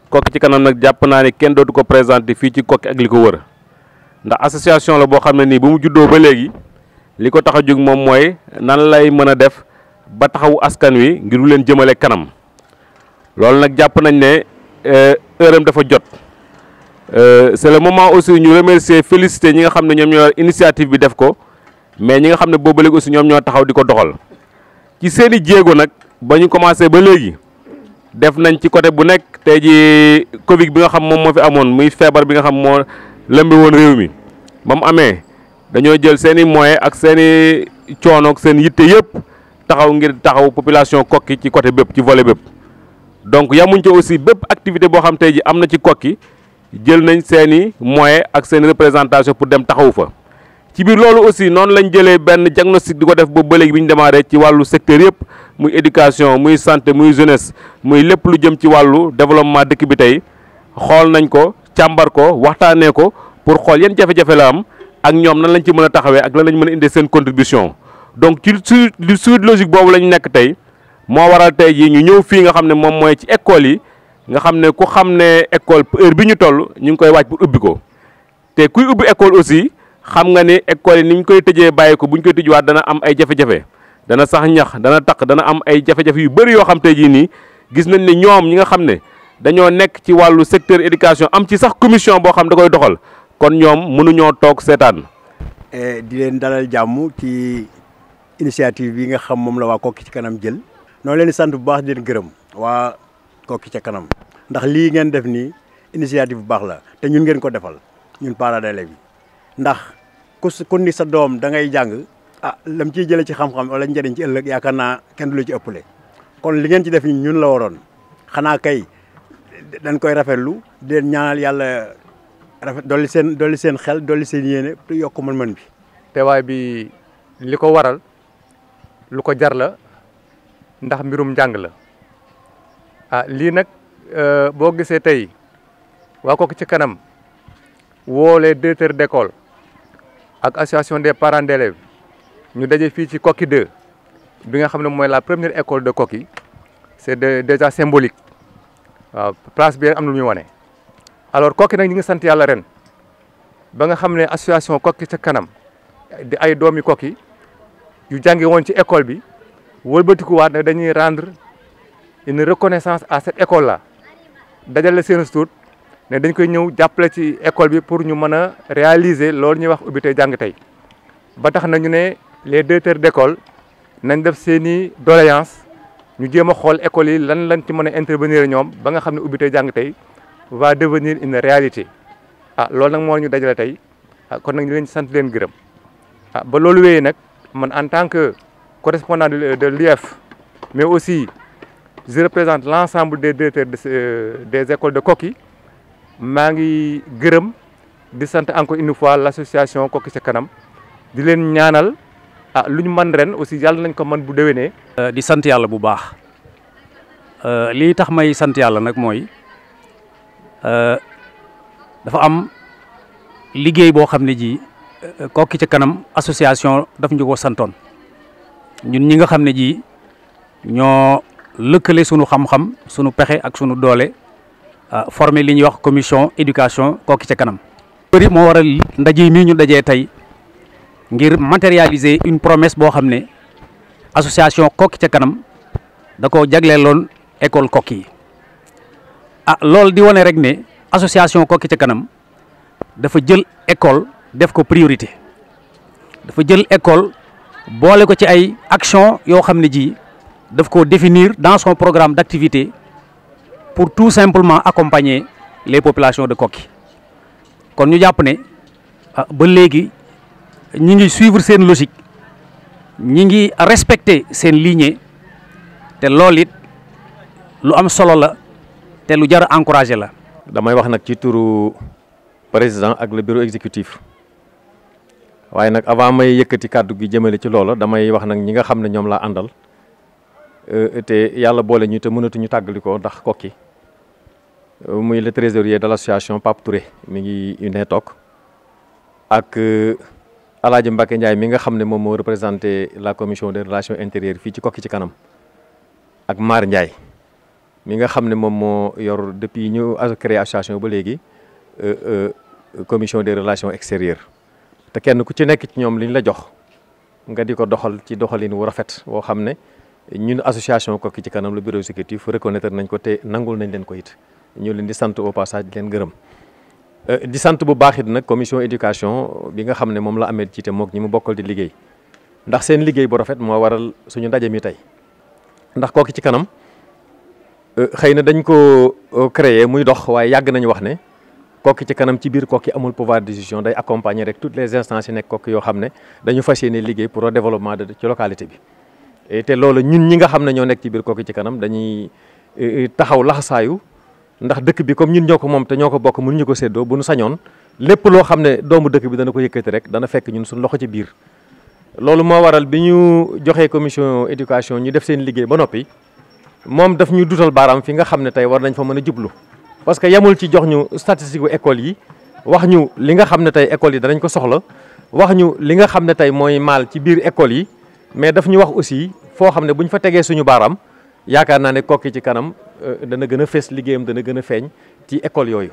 Koki ci kanam nag jàpp naa ne kenn dootu ko présenté fii ci Koki ak li ko wër ndax association la boo xam ne nii bu mu juddoo ba léegi li ko tax a jóg moom mooy nan lay mën a def ba taxawu askan wi ngir leen jëmale kanam loolu nag jàpp nañ ne heure am dafa jot c'est le moment aussi ñu remercier féliciter ñi nga xam ne ñoom ñoo initiative bi def ko mais ñi nga xam ne boobu léegi aussi ñoom ñoo taxaw di ko doxal ci seen i jéego nag ba ñu commencé ba léegi def nañ ci côté bu nekk tey ji Covid bi nga xam moom moo fi amoon muy feebar bi nga xam moo lëmbi woon réew mi ba mu amee dañoo jël seen i moyens ak seen i coono ak seen yitte yëpp taxaw ngir taxaw population Koki ci côté bépp ci volet bépp donc yamuñ ci aussi bépp activité boo xam tey ji am na ci Koki jël nañ seen i moyens ak seen représentation pour dem taxawu fa ci biir loolu aussi noonu lañ jëlee benn diagnostic di ko def boobu ba léegi bi ñu démarré ci wàllu secteur yëpp muy éducation muy santé muy jeunesse muy lépp lu jëm ci wàllu développement dëkk bi tey xool nañ ko càmbar ko waxtaanee ko pour xool yan jafe-jafe la am ak ñoom nan lañ ci mën a taxawee ak lan lañ mën a indee seen contribution donc ci suite logique boobu la ñu nekk tey moo waral tey jii ñu ñëw fii nga xam ne moom mooy ci école yi nga xam ne ku xam ne école heure bi ñu toll ñu ngi koy waaj pour ubbi ko te kuy ubbi école aussi xam nga ni école yi ni ñu koy tëjee bàyyi ko bu ñu koy tëjuwaat dana am ay jafe-jafe dana sax ñax dana taq dana am ay jafe-jafe yu bëri yoo xam tey jii nii gis nañ ne ñoom ñi nga xam ne dañoo nekk ci wàllu secteur éducation am ci sax commission boo xam da koy doxal kon ñoom mënuñoo toog seetaan. di leen dalal jàmm ci initiative bi nga xam moom la waa Koki ci kanam jël. noonu leen di sant bu baax di leen gërëm waa Koki ca kanam ndax lii ngeen def nii initiative bu baax la te ñun ngeen ko defal ñun parents d'élèves yi ndax ku ni sa doom da ngay jàng lam ciy jëlee ci xam-xam wala njëriñ ci ëllëg yaakaar naa kenn du la ci ëppale kon li ngeen ci def nii ñun la waroon xanaa kay dañ koy rafetlu di leen ñaanal yàlla rafet dolli seen xel dolli seen yéene te yokk mën-mën bi. teewaay bi li ko waral lu ko jar la ndax mbirum njàng la lii nag boo gisee tey waa Koki ci kanam woo les directeurs d'école ak association des parents d'élèves ñu daje fii ci Koki 2 bi nga xam ne mooy la première école de Koki c'est déjà symbolique waaw place bi am na lu muy wane. alors Koki nag ñi ngi sant yàlla ren ba nga xam ne association Koki ca kanam di ay doomi Koki yu jànge woon ci école bi wëlbatikuwaat ne dañuy rendre une reconnaissance à cette école là dajale seen tuut ne dañ koy ñëw jàppale ci école bi pour ñu mën a réaliser loolu ñuy wax ubbi tey jàng tey ba tax na ñu ne les directeurs d'école nañ def seeni doléance ñu jéem a xool école yi lan lañ ci mën a intervenir ñoom ba nga xam ne ubbi tey jàng tey va devenir une réalité loolu nag moo ñu dajale tey kon nag ñu leen sant leen gërëm ba loolu wéyee nag man en tant que correspondant de l'UF mais aussi je représente l'ensemble des directeurs des écoles de Koki maa ngi gërëm di sant encore une fois l'association Koki ca kanam di leen ñaanal lu ñu mën ren aussi yàlla nañ ko mën bu déwénee. di sant yàlla bu baax lii tax may sant yàlla nag mooy dafa am liggéey boo xam ne ji Koki ca kanam association daf ñu ko santoon ñun ñi nga xam ne ji ñoo lëkkale sunu xam-xam sunu pexe ak sunu doole formé li ñuy wax commission éducation Koki ca kanam. bëri moo waral ndaje mii ñu dajee tey ngir matérialiser une promesse boo xam ne association Koki ca kanam da ko jagleeloon école Koki yi loolu di wane rek ne association Koki ca kanam dafa jël école def ko priorité dafa jël école boole ko ci ay action yoo xam ne ji daf ko définir dans son programme d'activité pour tout simplement accompagner les populations de Koki kon ñu jàpp ne ba léegi ñi ngi suivre seen logique ñi ngi respecter seen lignée te loolu it lu am solo la te lu jar a encourager la. damay wax nag ci turu président ak le bureau exécutif waaye nag avant may yëkkati kàddu gi jëmale ci loolu damay wax nag ñi nga xam ne ñoom laa àndal te yàlla boole ñu te mënatuñu tàggalikoo ndax Koki muy le trésorier de l'association Pape Touré mi ngi ne toog ak Alaaji Mbacke Ndiaye mi nga xam ne moom moo représenté la commission des relations intérieures fii ci Koki ci kanam ak Mar Ndiaye mi nga xam ne moom moo yor depuis ñu créé association ba léegi commission des relations extérieures te kenn ku ci nekk ci ñoom li ñu la jox nga di ko doxal ci doxalin wu rafet woo xam ne ñun association Koki ci kanam le bureau exécutif reconnaître nañ ko te nangul nañ leen ko it ñu leen di sant au passage di leen gërëm di sant bu baax it nag commission éducation bi nga xam ne moom la amee jiite mook ñi mu bokkal di liggéey ndax seen liggéey bu rafet moo waral suñu ndaje mi tey ndax Koki ci kanam xëy na dañ ko créer muy dox waaye yàgg nañu wax ne Koki ci kanam ci biir Koki amul pouvoir de décision day accompagner rek toutes les instances yi nekk Koki yoo xam ne dañu fas yéene liggéey pour le développement de ci localité bi te loolu ñun ñi nga xam ne ñoo nekk ci biir Koki ci kanam dañuy taxaw laxasaayu ndax dëkk bi comme ñun ñoo ko moom te ñoo ko bokk mënuñu ko séddoo bu nu sañoon lépp loo xam ne doomu dëkk bi dana ko yëkkati rek dana fekk ñun suñu loxo ci biir loolu moo waral bi ñu joxee commission éducation ñu def seen liggéey ba noppi moom daf ñu dutal baaraam fi nga xam ne tey war nañ fa mën a jublu parce que yamul ci jox ñu statistique bu école yi wax ñu li nga xam ne tey école yi danañ ko soxla wax ñu li nga xam ne tey mooy maal ci biir école yi mais daf ñu wax aussi foo xam ne bu ñu fa tegee suñu baaraam yaakaar naa ne Koki ci kanam dana gën a fees liggéeyam dana gën a feeñ ci école yooyu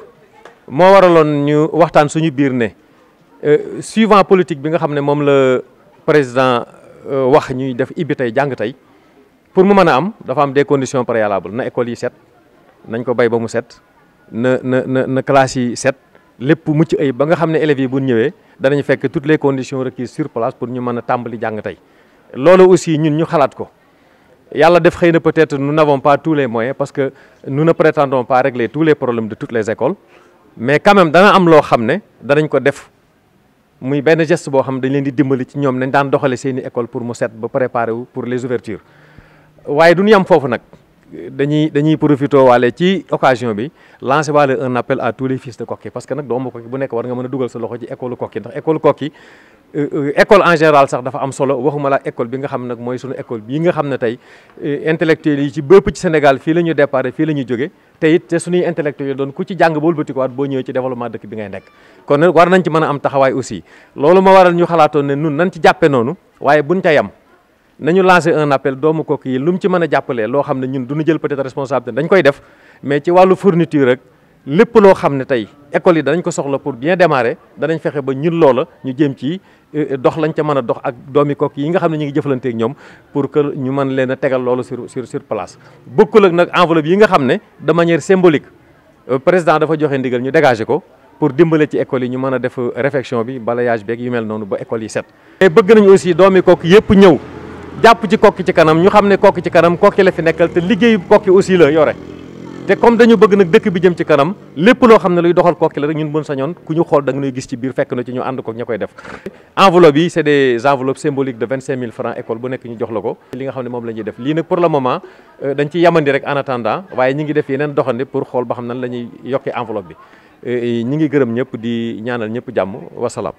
moo waraloon ñu waxtaan suñu biir ne suivant politique bi nga xam ne moom la président wax ñuy def ibbi tey jàng tey pour mu mën a am dafa am des conditions préalables na école yi set nañ ko bay ba mu set na classe yi set lépp mucc ayib ba nga xam ne élèves yi bu ñëwee danañ fekk toutes les conditions requises sur place pour ñu mën a tàmbali jàng tey loolu aussi ñun ñu xalaat ko yàlla def xëy na peut-être nous n'avons pas tous les moyens parce que nous ne prétendons pas régler tous les problèmes de toutes les écoles mais quand même dana am loo xam ne danañ ko def muy benn geste boo xam ne dañ leen di dimbali ci ñoom nañ daan doxale seeni école pour mu set ba préparer wu pour les ouvertures waaye duñu yam foofu nag dañuy profité waale ci occasion bi lancer waale un appel à tous les fils de Koki parce que nag doomu Koki bu nekk war nga mën a dugal sa loxo ci école Koki ndax école Koki école en général sax dafa am solo waxuma la école bi nga xam nag mooy sunu école bii nga xam ne tey intellectuels yi ci bépp ci Sénégal fii la ñu déparé fii la ñu jóge te it te suñuy intellectuels yi doon ku ci jàng ba wëlbatikuwaat boo ñëwee ci développement dëkk bi ngay nekk kon nag war nañ ci mën a am taxawaay aussi loolu ma waral ñu xalaatoon ne nun nañ ci jàppe noonu waaye buñ ca yam nañu lancer un appel doomu Koki yi lu mu ci mën a jàppalee loo xam ne ñun duñu jël peut-être responsabilité dañ koy def mais ci wàllu fourniture rek lépp loo xam ne tey école yi danañ ko soxla pour bien démarrer danañ fexe ba ñun loola ñu jéem ci dox lañ ca mën a dox ak doomi Koki yi nga xam ne ñu ngi jëflanteek ñoom pour que ñu mën leen a tegal loolu sur place bokkul ak nag enveloppe yi nga xam ne de manière symbolique président dafa joxe ndigal ñu dégager ko pour dimbale ci école yi ñu mën a def réfection bi balayage beeg yu mel noonu ba école yi set mais bëgg nañu aussi doomi Koki yëpp ñëw jàpp ci Koki ci kanam ñu xam ne Koki ci kanam Koki la fi nekkal te liggéeyu Koki aussi la yore te comme dañu bëgg nag dëkk bi jëm ci kanam lépp loo xam ne luy doxal Koki la rek ñun buñ sañoon ku ñu xool da nga ñuy gis ci biir fekk na ci ñu ànd ko ña koy def enveloppe yi c'est des enveloppes symboliques de 25 000 francs école bu nekk ñu jox la ko li nga xam ne moom la ñuy def lii nag pour le moment dañ ci yamandi rek en attendant waaye ñi ngi def yeneen doxandi pour xool ba xam nan la ñuy yokkee enveloppe bi ñi ngi gërëm ñëpp di ñaanal ñëpp jàmm wasalaam